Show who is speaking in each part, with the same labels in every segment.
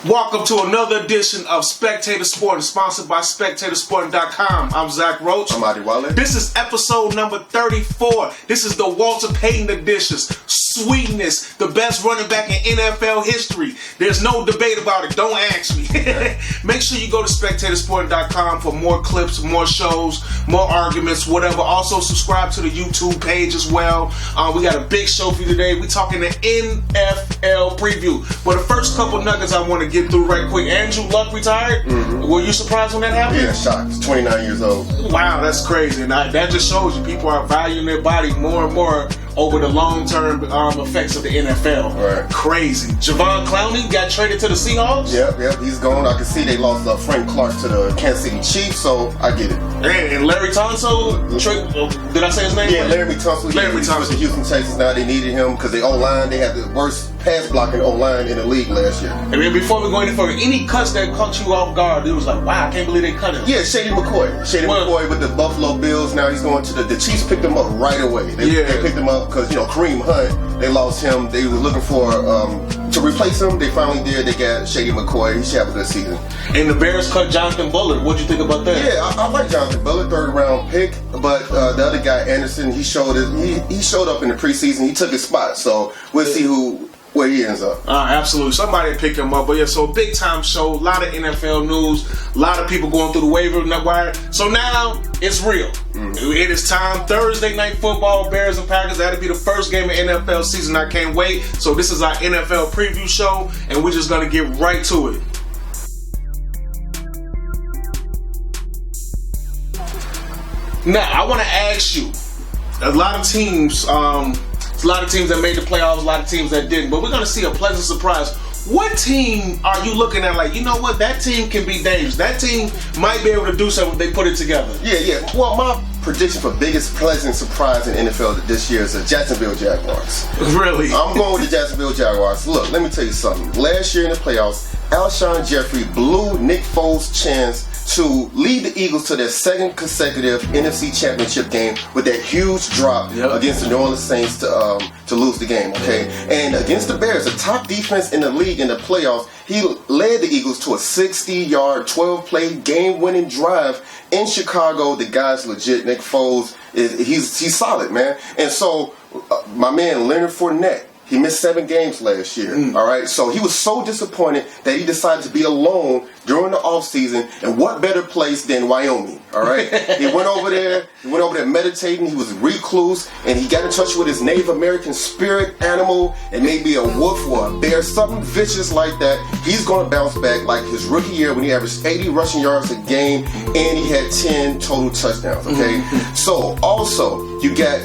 Speaker 1: Welcome to another edition of Spectator Sporting, sponsored by SpectatorSporting.com. I'm Zach Roach.
Speaker 2: I'm Adi Wallace.
Speaker 1: This is episode number 34. This is the Walter Payton editions. Sweetness, the best running back in NFL history. There's no debate about it. Don't ask me. Make sure you go to SpectatorSporting.com for more clips, more shows, more arguments, whatever. Also, subscribe to the YouTube page as well. We got a big show for you today. We're talking the NFL preview. But the first couple nuggets I want to get through right quick. Andrew Luck retired. Mm-hmm. Were you surprised when that happened?
Speaker 2: Yeah, shocked. He's 29 years old.
Speaker 1: Wow, that's crazy. And that just shows you people are valuing their body more and more over the long-term effects of the NFL.
Speaker 2: Right.
Speaker 1: Crazy. Javon Clowney got traded to the Seahawks?
Speaker 2: Yep, he's gone. I can see they lost Frank Clark to the Kansas City Chiefs, so I get it.
Speaker 1: And Larry Tunsil, did I say his name?
Speaker 2: Yeah, Larry Tunsil.
Speaker 1: Larry Tunsil.
Speaker 2: The Houston Texans now, they needed him because they O-line, they had the worst pass blocking O-line in the league last year.
Speaker 1: And then before we go any further, any cuts that caught you off guard, it was like, wow, I can't believe they cut him.
Speaker 2: Yeah, Shady McCoy with the Buffalo Bills. Now he's going to the Chiefs picked him up right away. They picked him up because, Kareem Hunt, they lost him. They were looking for to replace him. They finally did. They got Shady McCoy. He should have a good season.
Speaker 1: And the Bears cut Jonathan Bullard. What'd you think about that?
Speaker 2: Yeah, I like Jonathan Bullard, third round pick. But the other guy, Anderson, he showed up in the preseason. He took his spot. So we'll see where he ends up.
Speaker 1: Absolutely. Somebody pick him up. But yeah, so big time show. A lot of NFL news. A lot of people going through the waiver wire. So now it's real. Mm-hmm. It is time. Thursday night football, Bears and Packers. That'll be the first game of NFL season. I can't wait. So this is our NFL preview show, and we're just going to get right to it. Now, I want to ask you, a lot of teams, there's a lot of teams that made the playoffs, a lot of teams that didn't, but we're going to see a pleasant surprise. What team are you looking at like, you know what, that team can be dangerous. That team might be able to do something if they put it together.
Speaker 2: Yeah. Well, my prediction for biggest pleasant surprise in NFL this year is the Jacksonville Jaguars.
Speaker 1: Really?
Speaker 2: I'm going with the Jacksonville Jaguars. Look, let me tell you something. Last year in the playoffs, Alshon Jeffery blew Nick Foles' chance to lead the Eagles to their second consecutive NFC Championship game with that huge drop against the New Orleans Saints to lose the game, okay? And against the Bears, the top defense in the league in the playoffs, he led the Eagles to a 60-yard, 12-play game-winning drive in Chicago. The guy's legit. Nick Foles, he's solid, man. And so, my man Leonard Fournette, he missed 7 games last year, all right? So he was so disappointed that he decided to be alone during the offseason, and what better place than Wyoming, all right? He went over there meditating, he was recluse, and he got in touch with his Native American spirit animal, and maybe a wolf or a bear, something vicious like that. He's going to bounce back like his rookie year when he averaged 80 rushing yards a game, and he had 10 total touchdowns, okay? So, also, you got...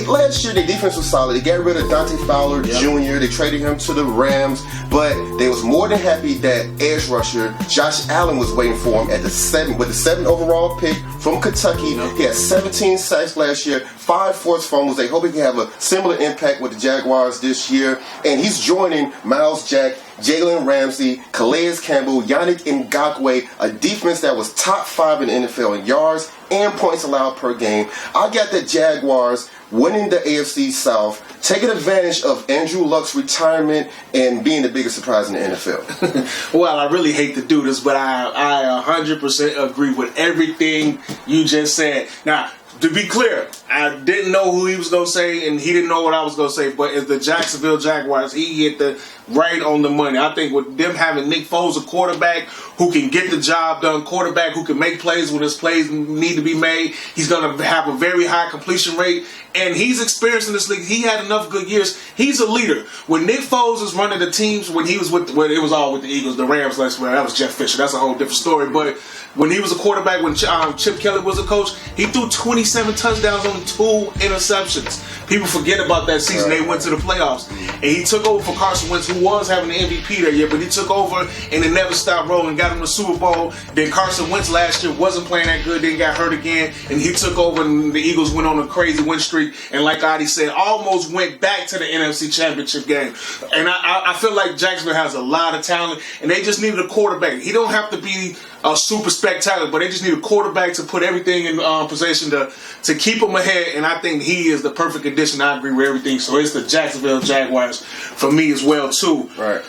Speaker 2: Last year, their defense was solid. They got rid of Dante Fowler Jr. They traded him to the Rams, but they was more than happy that edge rusher Josh Allen was waiting for him with the 7th overall pick from Kentucky. He had 17 sacks last year, 5 forced fumbles. They hope he can have a similar impact with the Jaguars this year. And he's joining Miles Jack, Jalen Ramsey, Calais Campbell, Yannick Ngakoue, a defense that was top 5 in the NFL in yards and points allowed per game. I got the Jaguars winning the AFC South, taking advantage of Andrew Luck's retirement and being the biggest surprise in the NFL.
Speaker 1: Well, I really hate to do this, but I 100% agree with everything you just said. Now, to be clear, I didn't know who he was going to say, and he didn't know what I was going to say, but it's the Jacksonville Jaguars. He hit the right on the money. I think with them having Nick Foles, a quarterback who can get the job done, quarterback who can make plays when his plays need to be made, he's going to have a very high completion rate, and he's experienced in this league. He had enough good years. He's a leader. When Nick Foles was running the teams, when he was it was all with the Eagles, the Rams last year, that was Jeff Fisher. That's a whole different story, but when he was a quarterback, when Chip Kelly was a coach, he threw 27 touchdowns on 2 interceptions. People forget about that season. They went to the playoffs. And he took over for Carson Wentz, who was having the MVP that year, but he took over and it never stopped rolling, got him the Super Bowl. Then Carson Wentz last year wasn't playing that good, then got hurt again, and he took over and the Eagles went on a crazy win streak. And like Adi said, almost went back to the NFC Championship game. And I feel like Jacksonville has a lot of talent, and they just needed a quarterback. He don't have to be super spectacular, but they just need a quarterback to put everything in possession to keep them ahead, and I think he is the perfect addition. I agree with everything, so it's the Jacksonville Jaguars for me as well too.
Speaker 2: Right.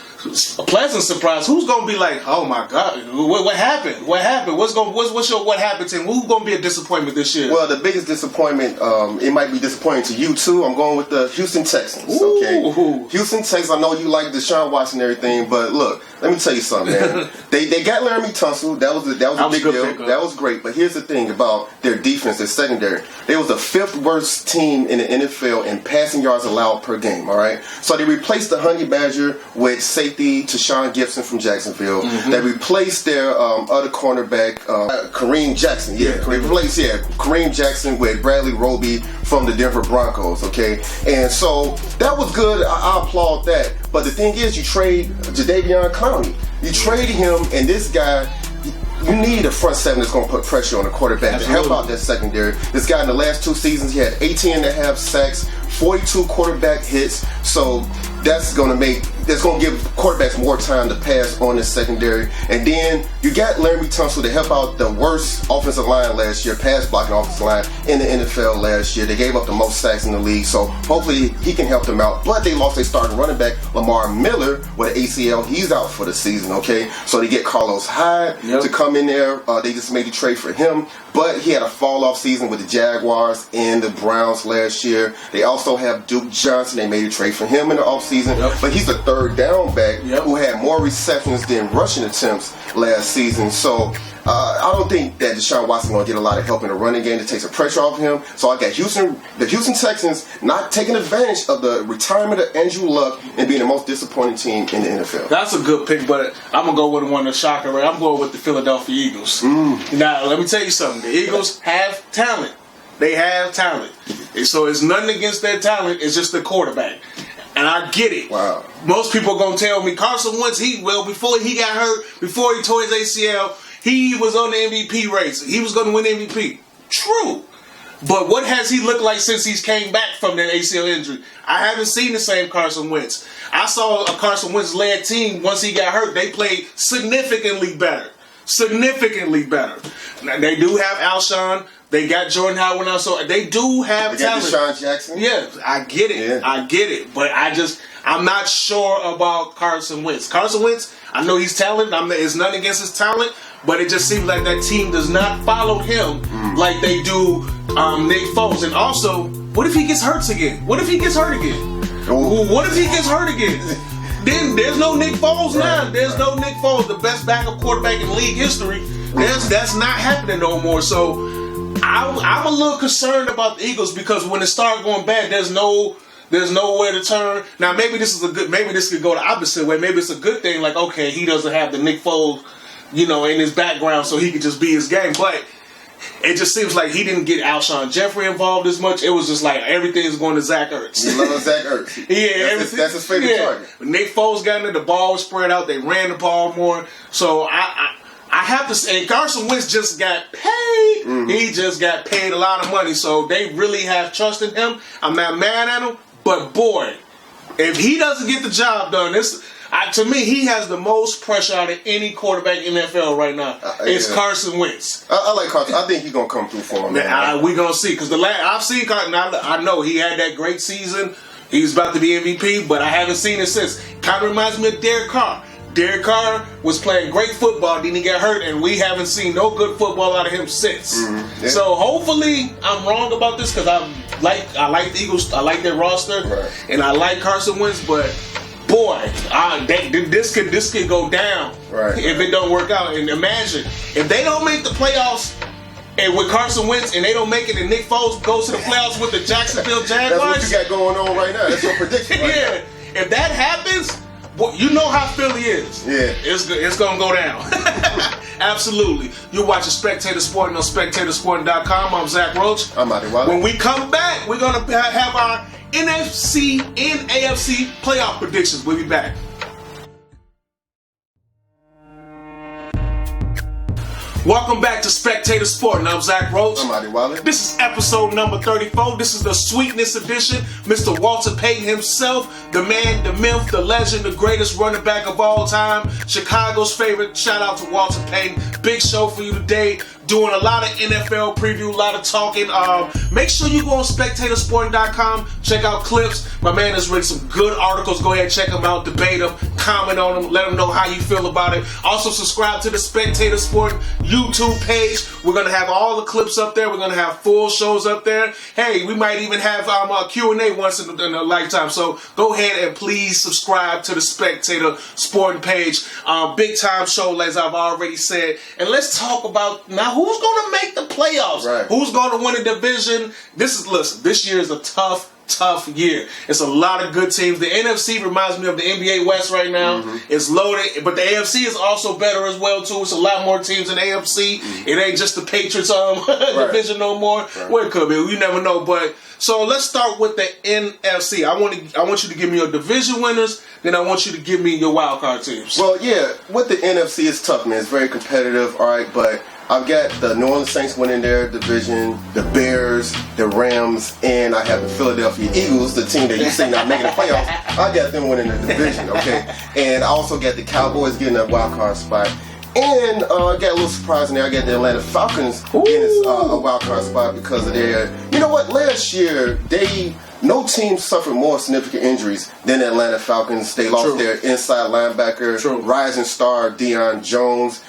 Speaker 1: a pleasant surprise. Who's gonna be like, oh my God, what happened? What happened? What happened to him? Who's gonna be a disappointment this year?
Speaker 2: Well, the biggest disappointment, it might be disappointing to you too. I'm going with the Houston Texans. Okay, Houston Texans. I know you like Deshaun Watson and everything, but look, let me tell you something, man. they got Laramie Tunsil. That was a big deal. Pick, that was great. But here's the thing about their defense, their secondary. They was the 5th worst team in the NFL in passing yards allowed per game. All right, so they replaced the Honey Badger with safety Tashawn Gibson from Jacksonville. They replaced their other cornerback, Kareem Jackson. They replaced Kareem Jackson with Bradley Roby from the Denver Broncos. Okay, and so that was good. I applaud that. But the thing is, you trade Jadeveon Clowney. You trade him, and this guy. You need a front seven that's going to put pressure on the quarterback to help out that secondary. This guy in the last 2 seasons, he had 18.5 sacks, 42 quarterback hits. So that's going to give quarterbacks more time to pass on the secondary. And then you got Laramie Tunsil to help out the worst offensive line last year, pass blocking offensive line in the NFL last year. They gave up the most sacks in the league, so hopefully he can help them out. But they lost their starting running back, Lamar Miller, with an ACL. He's out for the season, okay? So they get Carlos Hyde to come in there. They just made a trade for him. But he had a fall-off season with the Jaguars and the Browns last year. They also have Duke Johnson. They made a trade for him in the offseason. But he's a third down back who had more receptions than rushing attempts last season. So I don't think that Deshaun Watson going to get a lot of help in the running game to take some pressure off him. So I got the Houston Texans not taking advantage of the retirement of Andrew Luck and being the most disappointing team in the NFL.
Speaker 1: That's a good pick, but I'm going to go with one of the shocker. Right? I'm going with the Philadelphia Eagles. Now, let me tell you something. The Eagles have talent. They have talent. And so it's nothing against their talent. It's just the quarterback. And I get it.
Speaker 2: Wow.
Speaker 1: Most people are going to tell me Carson Wentz, before he got hurt, before he tore his ACL, he was on the MVP race. He was going to win MVP. True. But what has he looked like since he's came back from that ACL injury? I haven't seen the same Carson Wentz. I saw a Carson Wentz-led team, once he got hurt, they played significantly better. Significantly better. Now, they do have Alshon. They got Jordan Howard now, so they do have talent.
Speaker 2: They got Deshaun Jackson.
Speaker 1: Yeah, I get it. Yeah. I get it. But I'm not sure about Carson Wentz. Carson Wentz, I know he's talented. It's nothing against his talent, but it just seems like that team does not follow him like they do Nick Foles. And also, what if he gets hurt again? What if he gets hurt again? Then there's no Nick Foles now. There's no Nick Foles, the best backup quarterback in league history. That's not happening no more. So I'm a little concerned about the Eagles because when it starts going bad, there's nowhere to turn. Now maybe this could go the opposite way. Maybe it's a good thing. Like, okay, he doesn't have the Nick Foles, in his background, so he could just be his game. But it just seems like he didn't get Alshon Jeffery involved as much. It was just like everything's going to Zach Ertz.
Speaker 2: You love Zach Ertz. That's his favorite target.
Speaker 1: When Nick Foles got in there, the ball was spread out. They ran the ball more. So I have to say, Carson Wentz just got paid. He just got paid a lot of money. So they really have trust in him. I'm not mad at him. But boy, if he doesn't get the job done, to me, he has the most pressure out of any quarterback in the NFL right now. It's Carson Wentz.
Speaker 2: I like Carson. I think he's going to come through for him.
Speaker 1: We're going to see. Because I've seen Carson. I know he had that great season. He's about to be MVP, but I haven't seen it since. Kind of reminds me of Derek Carr. Derek Carr was playing great football, then he got hurt, and we haven't seen no good football out of him since. So hopefully I'm wrong about this because I like the Eagles, I like their roster, and I like Carson Wentz, but boy, this could go down if it don't work out. And imagine if they don't make the playoffs. And with Carson Wentz, and they don't make it, and Nick Foles goes to the playoffs with the Jacksonville Jaguars.
Speaker 2: That's what you got going on right now. That's your prediction.
Speaker 1: If that happens. Well, you know how Philly is. Yeah. It's going to go down. Absolutely. You're watching Spectator Sporting on SpectatorSporting.com. I'm Zach Roach.
Speaker 2: I'm Adi Wiley.
Speaker 1: When we come back, we're going to have our NFC and AFC playoff predictions. We'll be back. Welcome back to Spectator Sporting. I'm Zach Roach.
Speaker 2: I'm Adi Wiley.
Speaker 1: This is episode number 34. This is the Sweetness edition. Mr. Walter Payton himself, the man, the myth, the legend, the greatest running back of all time. Chicago's favorite. Shout out to Walter Payton. Big show for you today. doing a lot of NFL preview, a lot of talking. Make sure you go on SpectatorSporting.com, check out clips. My man has written some good articles. Go ahead and check them out, debate them, comment on them, let them know how you feel about it. Also, subscribe to the Spectator Sporting YouTube page. We're going to have all the clips up there. We're going to have full shows up there. Hey, we might even have a Q&A once in a lifetime. So go ahead and please subscribe to the Spectator Sporting page. Big time show, as I've already said. And let's talk about now who's going to make the playoffs.
Speaker 2: Right.
Speaker 1: Who's going to win a division? This year is a tough year. It's a lot of good teams. The NFC reminds me of the NBA West right now. It's loaded, but the AFC is also better as well too. It's a lot more teams in the AFC. It ain't just the Patriots division no more. Well, it could be. You never know. But so let's start with the NFC. I want you to give me your division winners. Then I want you to give me your wild card teams.
Speaker 2: Well, yeah, with the NFC, it's tough, man. It's very competitive, all right, but I've got the New Orleans Saints winning their division, the Bears, the Rams, and I have the Philadelphia Eagles, the team that you say not making the playoffs. I got them winning the division, okay? And I also got the Cowboys getting a wild card spot. And I got a little surprise in there. I got the Atlanta Falcons getting a wild card spot because of their... You know what? Last year, no team suffered more significant injuries than the Atlanta Falcons. They lost their inside linebacker, rising star Deion Jones.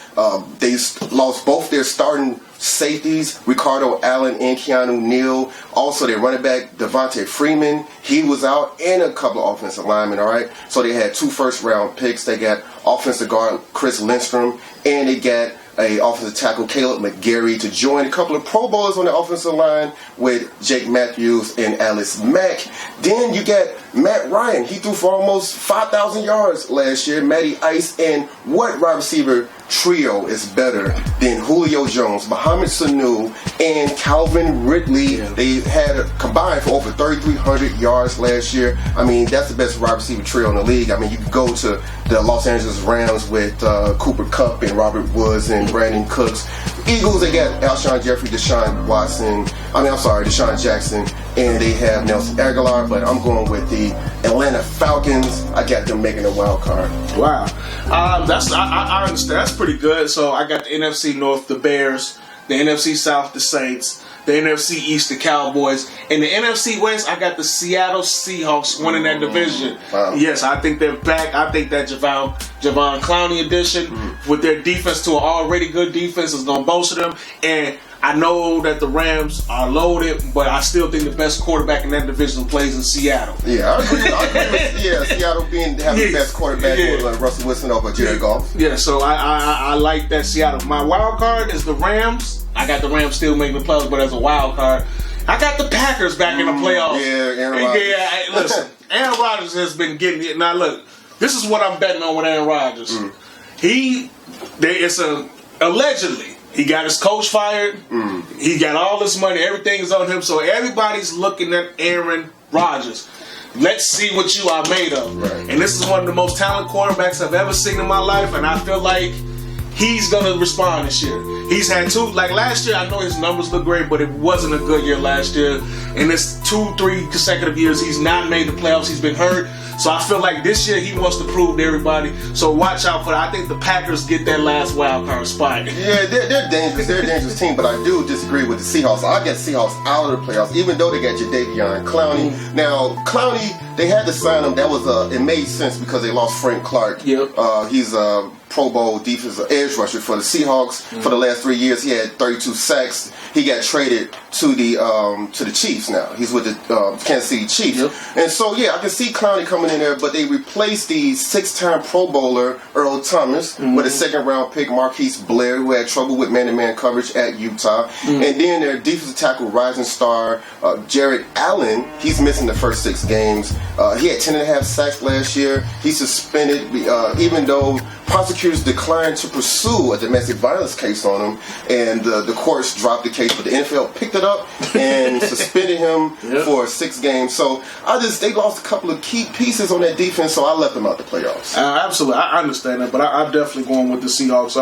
Speaker 2: They lost both their starting safeties, Ricardo Allen and Keanu Neal. Also, their running back, Devontae Freeman, he was out, and a couple of offensive linemen, all right? So they had 2 first-round picks. They got offensive guard Chris Lindstrom, and they got a offensive tackle Caleb McGarry to join a couple of Pro Bowlers on the offensive line with Jake Matthews and Alice Mack. Then you got Matt Ryan. He threw for almost 5,000 yards last year. Matty Ice. And what wide receiver trio is better than Julio Jones, Mohamed Sanu, and Calvin Ridley? They had combined for over 3,300 yards last year. I mean, that's the best wide receiver trio in the league. I mean, you could go to the Los Angeles Rams with Cooper Kupp and Robert Woods and Brandon Cooks. Eagles, they got Alshon Jeffery, Deshaun Jackson, and they have Nelson Aguilar, but I'm going with the Atlanta Falcons. I got them making a wild card.
Speaker 1: Wow. I understand. That's pretty good. So I got the NFC North, the Bears, the NFC South, the Saints, the NFC East, the Cowboys, and the NFC West, I got the Seattle Seahawks winning that division.
Speaker 2: Wow.
Speaker 1: Yes, I think they're back. I think that Javon Clowney addition with their defense to an already good defense is going to bolster them. And I know that the Rams are loaded, but I still think the best quarterback in that division plays in Seattle.
Speaker 2: Yeah, I agree with Seattle having the best quarterback with Russell Wilson over Jared Goff.
Speaker 1: Yeah, so I like that Seattle. My wild card is the Rams. I got the Rams still making the playoffs, but as a wild card, I got the Packers back in the playoffs.
Speaker 2: Yeah, Aaron Rodgers.
Speaker 1: Yeah, listen, Aaron Rodgers has been getting it. Now look, this is what I'm betting on with Aaron Rodgers. Allegedly, he got his coach fired. He got all this money. Everything is on him. So everybody's looking at Aaron Rodgers. Let's see what you are made of.
Speaker 2: Right.
Speaker 1: And this is one of the most talented quarterbacks I've ever seen in my life. And I feel like he's going to respond this year. He's had 2, like last year, I know his numbers look great, but it wasn't a good year last year. And this 2-3 consecutive years, he's not made the playoffs. He's been hurt. So I feel like this year he wants to prove to everybody. So watch out for that. I think the Packers get that last wild card spot.
Speaker 2: Yeah, they're dangerous. They're a dangerous team, but I do disagree with the Seahawks. I got the Seahawks out of the playoffs, even though they got Jadeveon Clowney. Now, Clowney, they had to sign him. That was it made sense because they lost Frank Clark.
Speaker 1: Yep.
Speaker 2: He's a Pro Bowl defensive edge rusher for the Seahawks. For the last 3 years, he had 32 sacks. He got traded to the Chiefs now. He's with the Kansas City Chiefs.
Speaker 1: Yep.
Speaker 2: And so, yeah, I can see Clowney coming in there, but they replaced the 6-time Pro Bowler Earl Thomas with a second-round pick Marquise Blair, who had trouble with man-to-man coverage at Utah. And then their defensive tackle rising star Jared Allen, he's missing the first 6 games. He had 10.5 sacks last year. He's suspended even though prosecutors declined to pursue a domestic violence case on him, and the courts dropped the case, but the NFL picked it up and suspended him for 6 games. So they lost a couple of key pieces on that defense, so I left them out the playoffs.
Speaker 1: Absolutely, I understand that, but I'm definitely going with the Seahawks.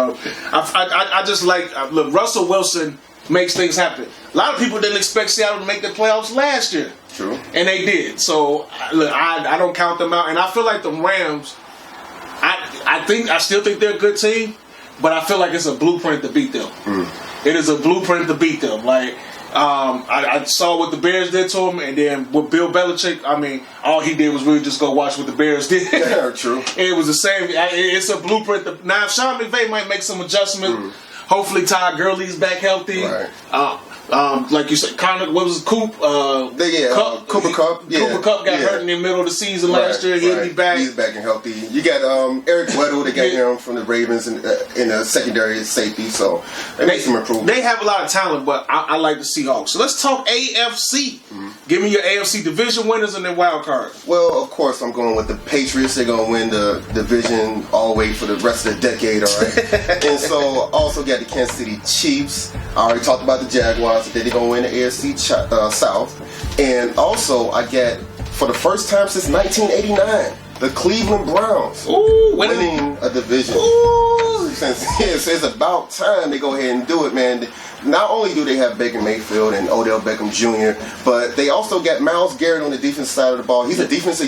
Speaker 1: I just like look, Russell Wilson makes things happen. A lot of people didn't expect Seattle to make the playoffs last year.
Speaker 2: True,
Speaker 1: and they did. So look, I don't count them out, and I feel like the Rams. I still think they're a good team, but I feel like it's a blueprint to beat them. It is a blueprint to beat them. Like, I saw what the Bears did to him, and then with Bill Belichick, I mean, all he did was really just go watch what the Bears did.
Speaker 2: Yeah, true.
Speaker 1: It was the same. It's a blueprint. Now, Sean McVay might make some adjustment. Hopefully, Todd Gurley's back healthy.
Speaker 2: Right.
Speaker 1: Like you said, Connor, what was it, Cooper Kupp. Yeah. Cooper Kupp got hurt in the middle of the season last year. He'll be back.
Speaker 2: He's back and healthy. You got Eric Weddle. They got him from the Ravens in the secondary safety. So they made some improvements.
Speaker 1: They have a lot of talent, but I like the Seahawks. So let's talk AFC. Give me your AFC division winners and then wild card.
Speaker 2: Well, of course, I'm going with the Patriots. They're going to win the division all the way for the rest of the decade, all right? And so also got the Kansas City Chiefs. I already talked about the Jaguars. They're going to win the AFC South. And also, I get, for the first time since 1989, the Cleveland Browns winning a division. Since it's about time they go ahead and do it, man. Not only do they have Baker Mayfield and Odell Beckham Jr., but they also got Myles Garrett on the defensive side of the ball. He's a defensive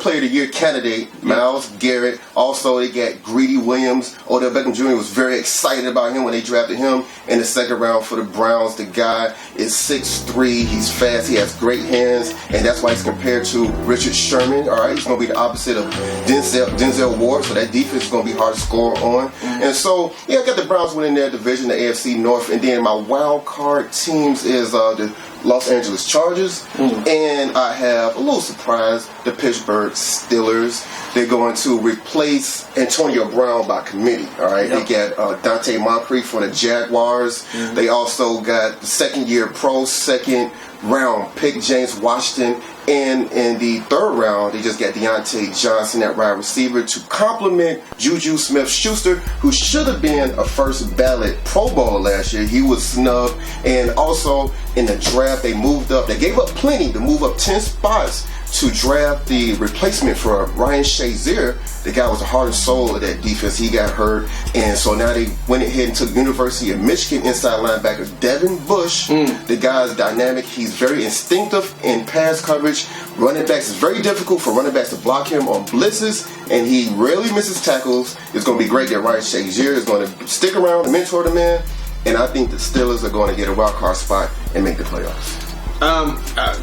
Speaker 2: player of the year candidate, Myles Garrett. Also, they got Greedy Williams. Odell Beckham Jr. was very excited about him when they drafted him in the second round for the Browns. The guy is 6'3". He's fast. He has great hands, and that's why he's compared to Richard Sherman. All right, he's going to be the opposite of Denzel Ward, so that defense is going to be hard to score on. And so, yeah, I got the Browns winning their division, the AFC North, and then my wild card teams is the Los Angeles Chargers, and I have a little surprise, the Pittsburgh Steelers. They're going to replace Antonio Brown by committee, all right? They got Dante Moncrief from the Jaguars. They also got the second-year pro, second-round pick, James Washington. And in the third round, they just got Deontay Johnson at wide receiver to complement Juju Smith-Schuster, who should have been a first ballot Pro Bowler last year. He was snubbed. And also in the draft, they moved up. They gave up plenty to move up 10 spots to draft the replacement for Ryan Shazier. The guy was the heart and soul of that defense. He got hurt. And so now they went ahead and took University of Michigan inside linebacker Devin Bush. The guy's dynamic. He's very instinctive in pass coverage. Running backs, it's very difficult for running backs to block him on blitzes, and he rarely misses tackles. It's going to be great that Ryan Shazier is going to stick around and mentor the man. And I think the Steelers are going to get a wild card spot and make the playoffs.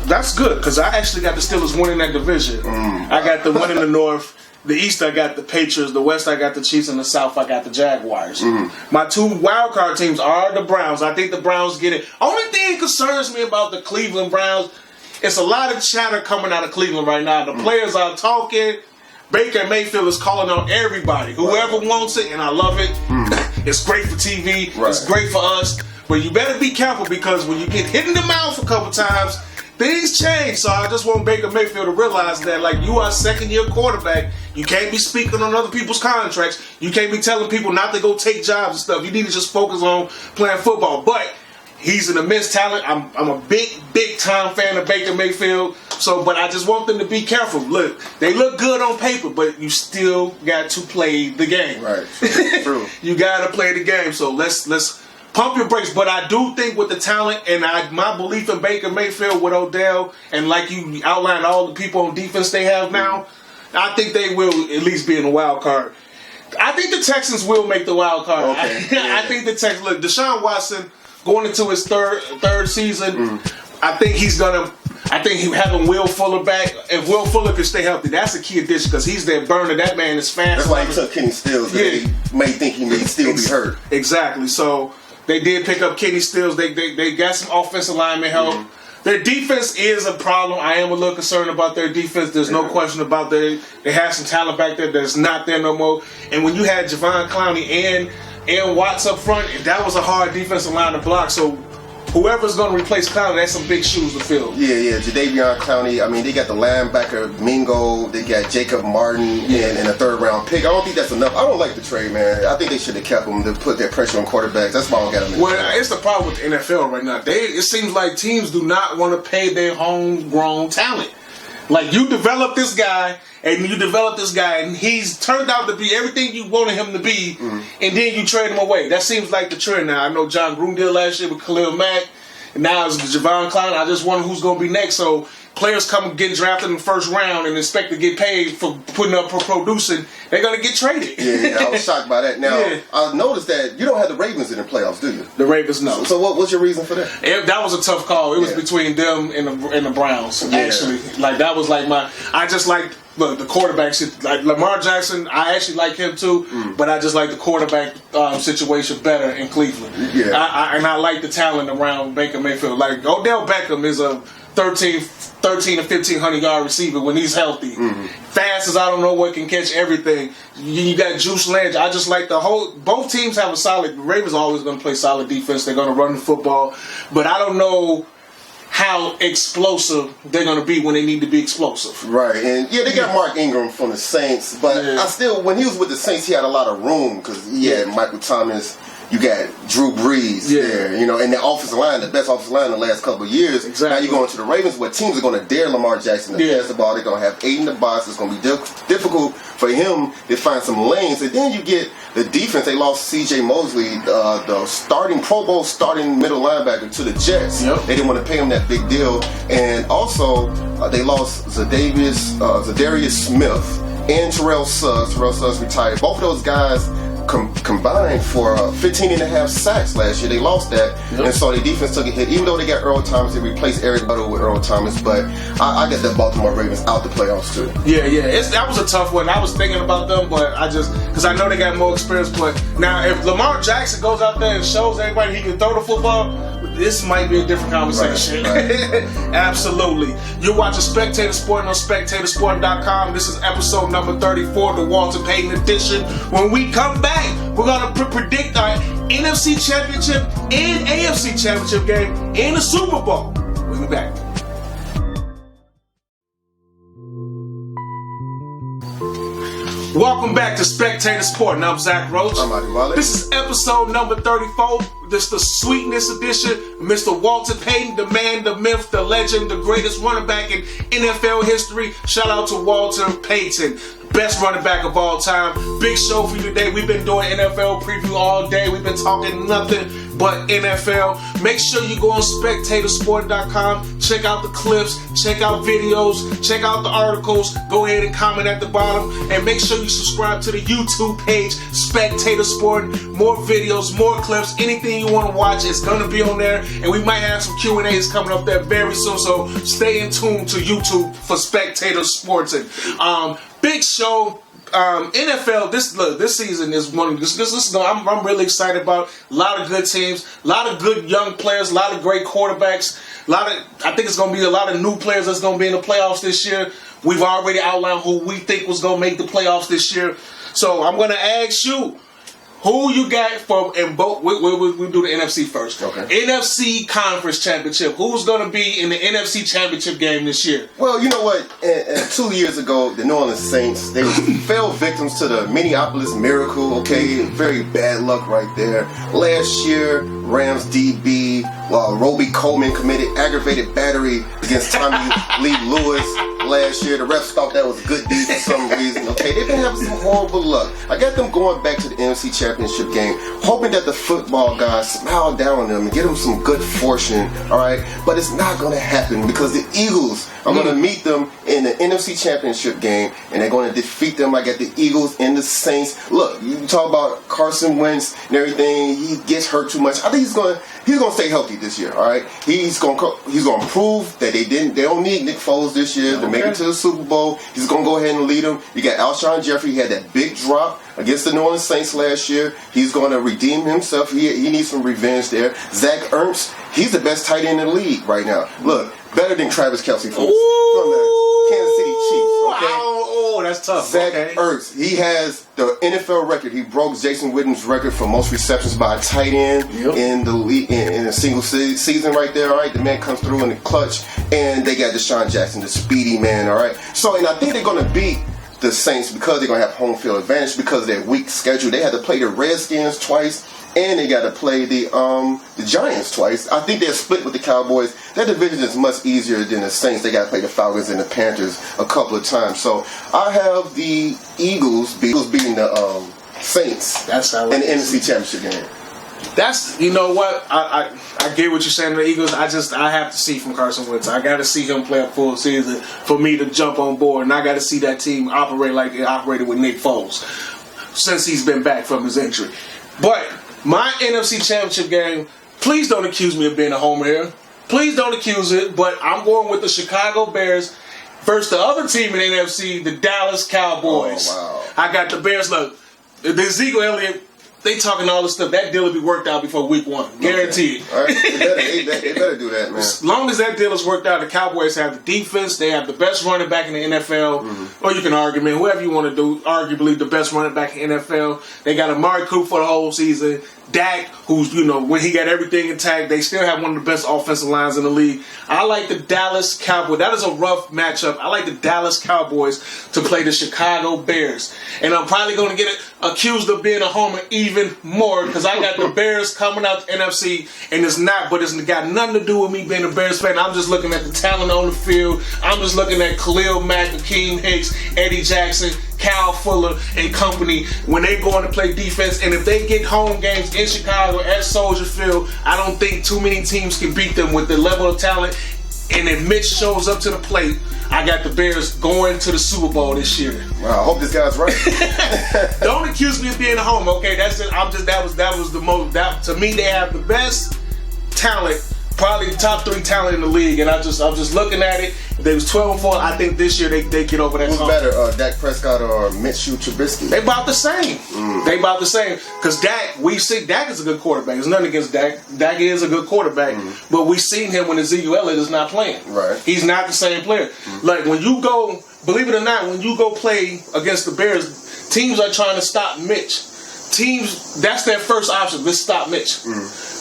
Speaker 1: That's good, because I actually got the Steelers winning that division. I got the win in the North. The East, I got the Patriots. The West, I got the Chiefs. And the South, I got the Jaguars. My two wildcard teams are the Browns. I think the Browns get it. Only thing that concerns me about the Cleveland Browns, it's a lot of chatter coming out of Cleveland right now. The players are talking. Baker Mayfield is calling on everybody. Whoever wants it, and I love it. It's great for TV. It's great for us. But you better be careful, because when you get hit in the mouth a couple times, things change. So I just want Baker Mayfield to realize that, like, you are a second-year quarterback. You can't be speaking on other people's contracts. You can't be telling people not to go take jobs and stuff. You need to just focus on playing football. But he's an immense talent. I'm a big time fan of Baker Mayfield. So, but I just want them to be careful. Look, they look good on paper, but you still got to play the game. Right. True. You got to play the game. So let's pump your brakes. But I do think with the talent and my belief in Baker Mayfield with Odell, and like you outlined all the people on defense they have now, I think they will at least be in the wild card. I think the Texans will make the wild card. Okay. I think the Texans. Look, Deshaun Watson going into his third season. I think he's gonna. I think having Will Fuller back, if Will Fuller can stay healthy, that's a key addition, because he's their burner. That man is fast.
Speaker 2: That's why he took Kenny Stills. They may think he may still be hurt.
Speaker 1: Exactly. So they did pick up Kenny Stills. They got some offensive lineman help. Their defense is a problem. I am a little concerned about their defense. There's no question about that. They have some talent back there that's not there no more. And when you had Javon Clowney and Watts up front, that was a hard defensive line to block. So whoever's going to replace Clowney, that's some big shoes to fill. Yeah. Jadeveon Clowney. I mean, they got the linebacker Mingo. They got Jacob Martin and a third-round pick. I don't think that's enough. I don't like the trade, man. I think they should have kept him to put that pressure on quarterbacks. That's why I don't got him. Well, it's the problem with the NFL right now. It seems like teams do not want to pay their homegrown talent. Like, you develop this guy, and he's turned out to be everything you wanted him to be, and then you trade him away. That seems like the trend now. I know John Gruden did last year with Khalil Mack, and now it's Javon Clowney. I just wonder who's going to be next. So players come getting drafted in the first round and expect to get paid for putting up for producing, they're going to get traded.
Speaker 2: Yeah, I was shocked by that. Now, I noticed that you don't have the Ravens in the playoffs, do you?
Speaker 1: The Ravens, no.
Speaker 2: So what's your reason for that?
Speaker 1: That was a tough call. It was between them and the Browns, actually. Like, that was like I just liked, look, the quarterback shit. Like, Lamar Jackson, I actually like him too, but I just like the quarterback situation better in Cleveland. Yeah. I like the talent around Baker Mayfield. Like, Odell Beckham is a 13 to 1,500 yard receiver when he's healthy. Fast as I don't know what, can catch everything. You got Juice Landry. I just like both teams have a solid. The Ravens are always going to play solid defense. They're going to run the football, but I don't know how explosive they're going to be when they need to be explosive.
Speaker 2: Right, and they got Mark Ingram from the Saints, but I still, when he was with the Saints, he had a lot of room because he had Michael Thomas. You got Drew Brees there, and the offensive line, the best offensive line in the last couple of years.
Speaker 1: Exactly.
Speaker 2: Now you're going to the Ravens where teams are going to dare Lamar Jackson to pass the ball. They're going to have 8 in the box. It's going to be difficult for him to find some lanes. And then you get the defense. They lost C.J. Mosley, the starting Pro Bowl starting middle linebacker, to the Jets. They didn't want to pay him that big deal. And also, they lost Zadarius Smith and Terrell Suggs. Terrell Suggs retired. Both of those guys combined for 15 and a half sacks last year. They lost that, and so the defense took a hit. Even though they got Earl Thomas, they replaced Eric Butler with Earl Thomas. But I got the Baltimore Ravens out the playoffs too.
Speaker 1: That was a tough one. I was thinking about them, but because I know they got more experience. But now, if Lamar Jackson goes out there and shows everybody he can throw the football, this might be a different conversation. Right. Absolutely. You're watching Spectator Sporting on SpectatorSporting.com. This is episode number 34, the Walter Payton edition. When we come back, we're going to predict our NFC Championship and AFC Championship game and the Super Bowl. We'll be back. Welcome back to Spectator Sporting. I'm Zach Roach.
Speaker 2: I'm Adi Wale.
Speaker 1: This is episode number 34. This is the sweetness edition. Mr. Walter Payton, the man, the myth, the legend, the greatest running back in NFL history. Shout out to Walter Payton, best running back of all time. Big show for you today. We've been doing NFL preview all day. We've been talking nothing but NFL. Make sure you go on SpectatorSporting.com. Check out the clips. Check out videos. Check out the articles. Go ahead and comment at the bottom. And make sure you subscribe to the YouTube page, Spectator Sporting. More videos, more clips, anything you want to watch is going to be on there. And we might have some Q&As coming up there very soon. So stay in tune to YouTube for Spectator Sporting. Big show. NFL this season is one of this I'm really excited about. A lot of good teams, a lot of good young players, a lot of great quarterbacks, I think it's going to be a lot of new players that's going to be in the playoffs this year. We've already outlined who we think was going to make the playoffs this year. So I'm going to ask you, who you got for in both? We do the NFC first. Okay. NFC Conference Championship. Who's going to be in the NFC Championship game this year?
Speaker 2: Well, you know what? 2 years ago, the New Orleans Saints, they fell victims to the Minneapolis Miracle. Okay, very bad luck right there. Last year, Rams DB Roby Coleman committed aggravated battery against Tommy Lee Lewis last year. The refs thought that was a good deed for some reason. Okay, they've been having some horrible luck. I got them going back to the NFC Championship game, hoping that the football guys smile down on them and get them some good fortune. All right, but it's not going to happen because the Eagles are going to meet them in the NFC Championship game, and they're going to defeat them. I got the Eagles and the Saints. Look, you talk about Carson Wentz and everything. He gets hurt too much. I think he's going to stay healthy this year. All right, he's going to prove that they don't need Nick Foles this year to make it to the Super Bowl. He's going to go ahead and lead them. You got Alshon Jeffery. He had that big drop against the New Orleans Saints last year. He's going to redeem himself. He needs some revenge there. Zach Ertz, he's the best tight end in the league right now. Look, better than Travis Kelce from the Kansas City Chiefs. Okay?
Speaker 1: Oh, that's tough.
Speaker 2: Zach Ertz, he has the NFL record. He broke Jason Witten's record for most receptions by a tight end in the league in a single season right there. All right, the man comes through in the clutch, and they got Deshaun Jackson, the speedy man. All right, so and I think they're going to beat the Saints because they're going to have home field advantage because of their weak schedule. They had to play the Redskins twice, and they got to play the Giants twice. I think they're split with the Cowboys. That division is much easier than the Saints. They got to play the Falcons and the Panthers a couple of times. So I have the Eagles beating the Saints in the NFC Championship game.
Speaker 1: That's, you know what, I get what you're saying to the Eagles. I have to see from Carson Wentz. I got to see him play a full season for me to jump on board, and I got to see that team operate like they operated with Nick Foles since he's been back from his injury. But my NFC Championship game, please don't accuse me of being a homer here. Please don't accuse it, but I'm going with the Chicago Bears versus the other team in the NFC, the Dallas Cowboys.
Speaker 2: Oh, wow.
Speaker 1: I got the Bears. Look, the Ezekiel Elliott, they talking all this stuff. That deal will be worked out before week 1. Guaranteed.
Speaker 2: Okay. All right. They better do that, man.
Speaker 1: As long as that deal is worked out, the Cowboys have the defense. They have the best running back in the NFL. Or you can argue, man, whoever you want to do, arguably the best running back in the NFL. They got Amari Cooper for the whole season. Dak, who's, you know, when he got everything intact, they still have one of the best offensive lines in the league. I like the Dallas Cowboys. That is a rough matchup. I like the Dallas Cowboys to play the Chicago Bears. And I'm probably going to get accused of being a homer even more because I got the Bears coming out the NFC, and it's got nothing to do with me being a Bears fan. I'm just looking at the talent on the field. I'm just looking at Khalil Mack, Akeem Hicks, Eddie Jackson, Kyle Fuller, and company when they go on to play defense. And if they get home games in Chicago at Soldier Field, I don't think too many teams can beat them with the level of talent. And if Mitch shows up to the plate, I got the Bears going to the Super Bowl this year.
Speaker 2: Wow, I hope this guy's right.
Speaker 1: Don't accuse me of being a homer, okay? That's it. That was the most. To me, they have the best talent. Probably the top 3 talent in the league, and I'm just looking at it. They was 12-4. I think this year they get over that.
Speaker 2: Who's better, Dak Prescott or Minshew Trubisky?
Speaker 1: They about the same. They about the same. Because Dak is a good quarterback. There's nothing against Dak. Dak is a good quarterback, but we've seen him when Ezekiel Elliott is not playing.
Speaker 2: Right.
Speaker 1: He's not the same player. Like when you go, believe it or not, when you go play against the Bears, teams are trying to stop Mitch. Teams, that's their first option. Let's stop Mitch.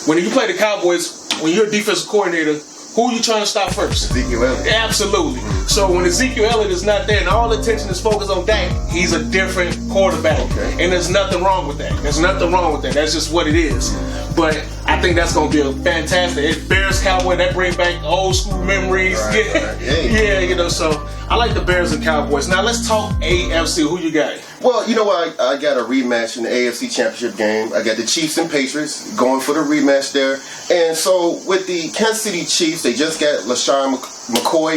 Speaker 1: When you play the Cowboys, when you're a defensive coordinator, who are you trying to stop first?
Speaker 2: Ezekiel Elliott.
Speaker 1: Absolutely. So when Ezekiel Elliott is not there and all the attention is focused on Dak, he's a different quarterback.
Speaker 2: Okay.
Speaker 1: And there's nothing wrong with that. There's nothing wrong with that. That's just what it is. But I think that's going to be a fantastic. It's Bears Cowboy, that brings back old school memories.
Speaker 2: Right, right.
Speaker 1: Yeah, you know, so I like the Bears and Cowboys. Now let's talk AFC. Who you got?
Speaker 2: Well, you know what? I got a rematch in the AFC Championship game. I got the Chiefs and Patriots going for the rematch there. And so with the Kansas City Chiefs, they just got LaShawn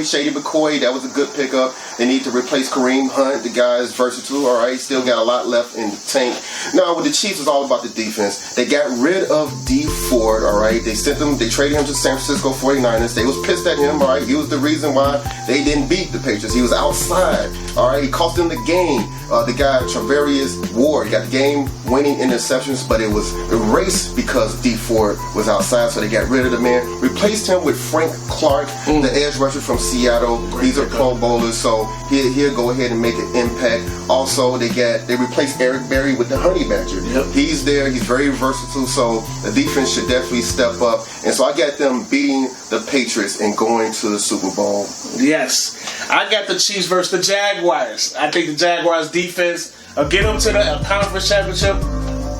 Speaker 2: Shady McCoy. That was a good pickup. They need to replace Kareem Hunt. The guy is versatile, all right. Still got a lot left in the tank. Now, with the Chiefs, it's all about the defense. They got rid of D Ford, all right. They traded him to San Francisco 49ers. They was pissed at him, all right. He was the reason why they didn't beat the Patriots. He was outside, all right. He cost them the game. The guy, Travarius Ward, got the game-winning interceptions, but it was erased because D Ford was outside, so they got rid of the man. Replaced him with Frank Clark, the edge rusher from Seattle. These are Pro Bowlers, so he'll go ahead and make an impact. Also, they replaced Eric Berry with the Honey Badger.
Speaker 1: Yep.
Speaker 2: He's there. He's very versatile, so the defense should definitely step up. And so I got them beating the Patriots and going to the Super Bowl.
Speaker 1: Yes. I got the Chiefs versus the Jaguars. I think the Jaguars defense will get them to the conference championship,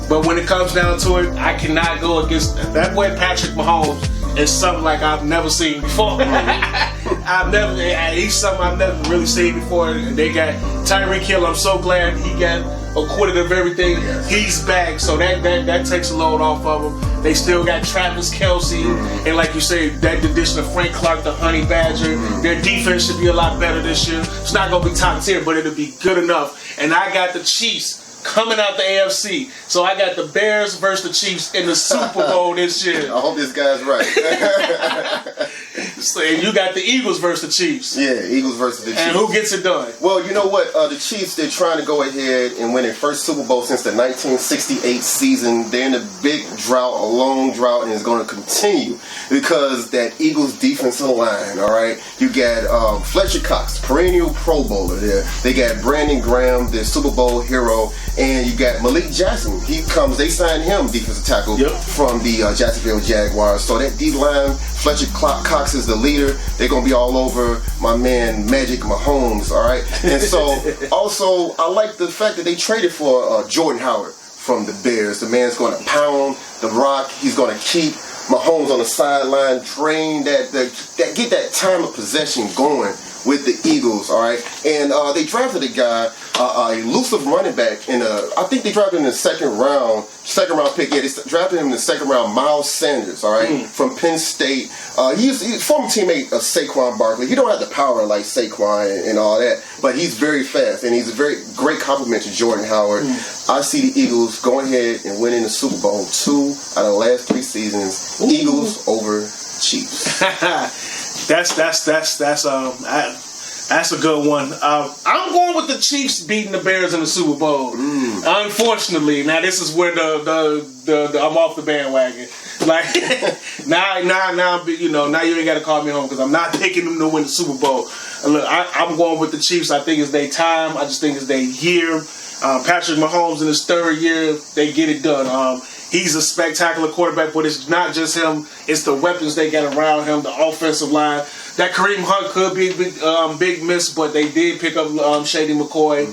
Speaker 1: but when it comes down to it, I cannot go against that boy Patrick Mahomes. Is something like I've never seen before. He's something I've never really seen before. They got Tyreek Hill. I'm so glad he got acquitted of everything.
Speaker 2: Yes.
Speaker 1: He's back, so that takes a load off of them. They still got Travis Kelce, and like you say, that addition of Frank Clark, the Honey Badger. Their defense should be a lot better this year. It's not going to be top tier, but it'll be good enough. And I got the Chiefs coming out the AFC. So I got the Bears versus the Chiefs in the Super Bowl this year.
Speaker 2: I hope this guy's right.
Speaker 1: So, and you got the Eagles versus the Chiefs.
Speaker 2: Yeah, Eagles versus the Chiefs.
Speaker 1: And who gets it done?
Speaker 2: Well, you know what? The Chiefs, they're trying to go ahead and win their first Super Bowl since the 1968 season. They're in a big drought, a long drought, and it's going to continue because that Eagles defensive line, all right? You got Fletcher Cox, perennial Pro Bowler there. They got Brandon Graham, the Super Bowl hero, and you got Malik Jackson. They signed him defensive tackle from the Jacksonville Jaguars. So that D-line, Fletcher Cox is the leader. They're going to be all over my man Magic Mahomes, all right? And so, also, I like the fact that they traded for Jordan Howard from the Bears. The man's going to pound the rock. He's going to keep Mahomes on the sideline, drain get that time of possession going with the Eagles, all right? And they drafted a guy, a elusive running back, I think they drafted him in the second round pick. Yeah, they drafted him in the second round, Miles Sanders, all right, from Penn State. He's a former teammate of Saquon Barkley. He don't have the power like Saquon and all that, but he's very fast, and he's a very great compliment to Jordan Howard. I see the Eagles going ahead and winning the Super Bowl 2 out of the last 3 seasons. Ooh. Eagles over Chiefs.
Speaker 1: That's a good one. I'm going with the Chiefs beating the Bears in the Super Bowl. Unfortunately, now this is where the I'm off the bandwagon. Like now you ain't got to call me home because I'm not picking them to win the Super Bowl. Look, I'm going with the Chiefs. I think it's their time. I just think it's their year. Patrick Mahomes in his 3rd year, they get it done. He's a spectacular quarterback, but it's not just him. It's the weapons they got around him, the offensive line. That Kareem Hunt could be a big miss, but they did pick up Shady McCoy.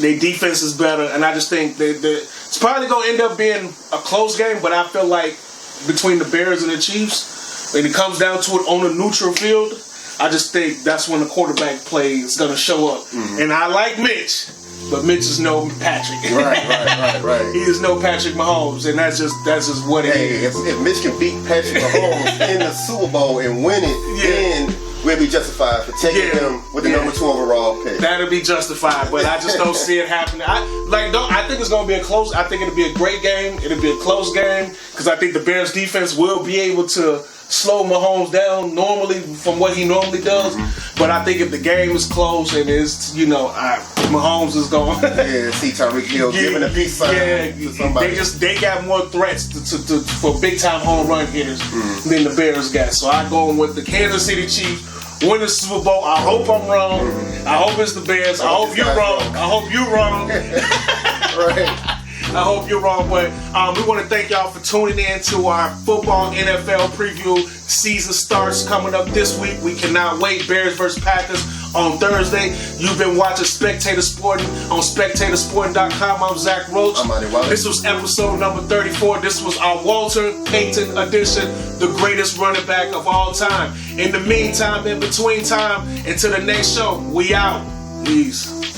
Speaker 1: Their defense is better, and I just think it's probably going to end up being a close game, but I feel like between the Bears and the Chiefs, when it comes down to it on a neutral field, I just think that's when the quarterback play is going to show up. And I like Mitch. But Mitch is no Patrick.
Speaker 2: Right.
Speaker 1: He is no Patrick Mahomes, and that's just what it is.
Speaker 2: If Mitch can beat Patrick Mahomes in the Super Bowl and win it, then we'll be justified for taking him with the number 2 overall pick.
Speaker 1: That'll be justified, but I just don't see it happening. I think it's going to be a close. I think it'll be a great game. It'll be a close game because I think the Bears defense will be able to slow Mahomes down normally from what he normally does. But I think if the game is close and it's, Mahomes is going.
Speaker 2: See Tyreek Hill giving a peace sign to somebody.
Speaker 1: They got more threats for big time home run hitters than the Bears got. So I'm going with the Kansas City Chiefs win the Super Bowl. I hope I'm wrong. I hope it's the Bears. I hope you're wrong. I hope you're wrong.
Speaker 2: Right.
Speaker 1: I hope you're wrong, but we want to thank y'all for tuning in to our football NFL preview. Season starts coming up this week. We cannot wait. Bears versus Packers on Thursday. You've been watching Spectator Sporting on SpectatorSporting.com. I'm Zach Roach.
Speaker 2: I'm Adi Wallace.
Speaker 1: This was episode number 34. This was our Walter Payton edition, the greatest running back of all time. In the meantime, in between time, until the next show, we out. Peace.